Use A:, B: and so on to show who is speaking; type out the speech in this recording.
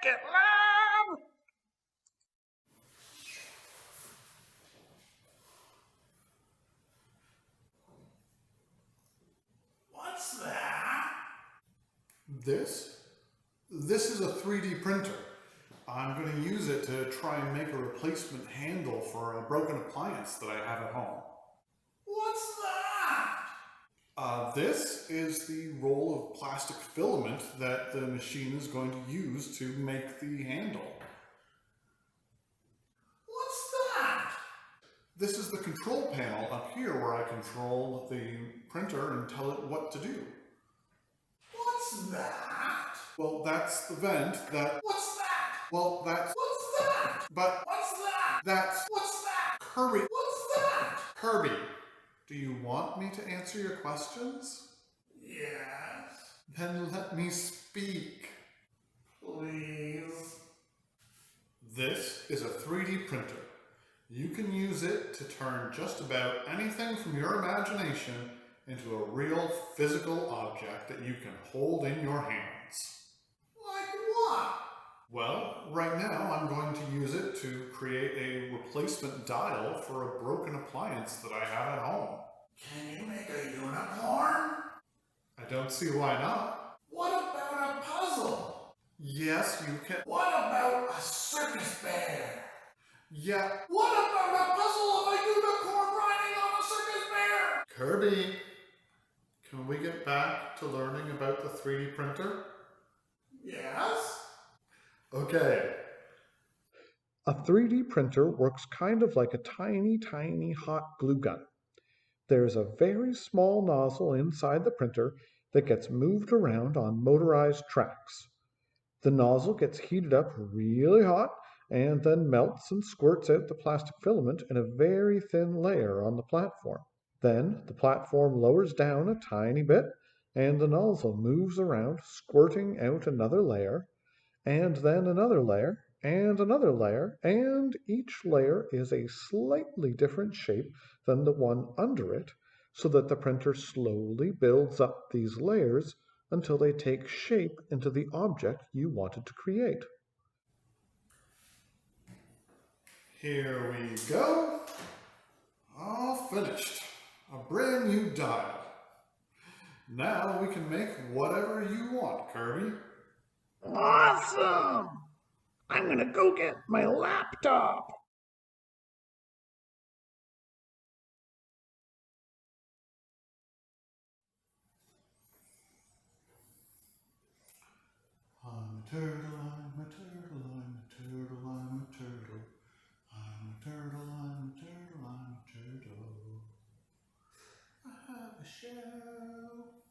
A: Make it loud!
B: What's that?
C: This is a 3D printer. I'm going to use it to try and make a replacement handle for a broken appliance that I have at home.
B: What's that?
C: This is the roll of plastic filament that the machine is going to use to make the handle.
B: What's that?
C: This is the control panel up here where I control the printer and tell it what to do.
B: What's that?
C: Well, that's the vent that...
B: What's that?
C: Well, that's...
B: What's that?
C: But...
B: What's that?
C: That's...
B: What's that?
C: Curby.
B: What's that?
C: Kirby, do you want me to answer your questions?
B: Yes.
C: Then let me speak.
B: Please.
C: This is a 3D printer. You can use it to turn just about anything from your imagination into a real physical object that you can hold in your hands.
B: Like what?
C: Well, right now I'm going to use it to create a replacement dial for a broken appliance that I have at home.
B: Can you make a unicorn?
C: I don't see why not.
B: What about a puzzle?
C: Yes, you can.
B: What about a circus bear?
C: Yeah.
B: What about a puzzle of a unicorn riding on a circus bear?
C: Kirby, can we get back to learning about the 3D printer?
B: Yes.
C: Okay.
A: A 3D printer works kind of like a tiny, tiny hot glue gun. There's a very small nozzle inside the printer that gets moved around on motorized tracks. The nozzle gets heated up really hot and then melts and squirts out the plastic filament in a very thin layer on the platform. Then the platform lowers down a tiny bit and the nozzle moves around, squirting out another layer, and then another layer, and another layer, and each layer is a slightly different shape than the one under it, so that the printer slowly builds up these layers until they take shape into the object you wanted to create.
C: Here we go. All finished. A brand new dial. Now we can make whatever you want, Kirby.
A: Awesome! I'm gonna go get my laptop.
C: I'm a turtle, I'm a turtle, I'm a turtle, I'm a turtle. I'm a turtle, I'm a turtle, I'm a turtle. I have a shell.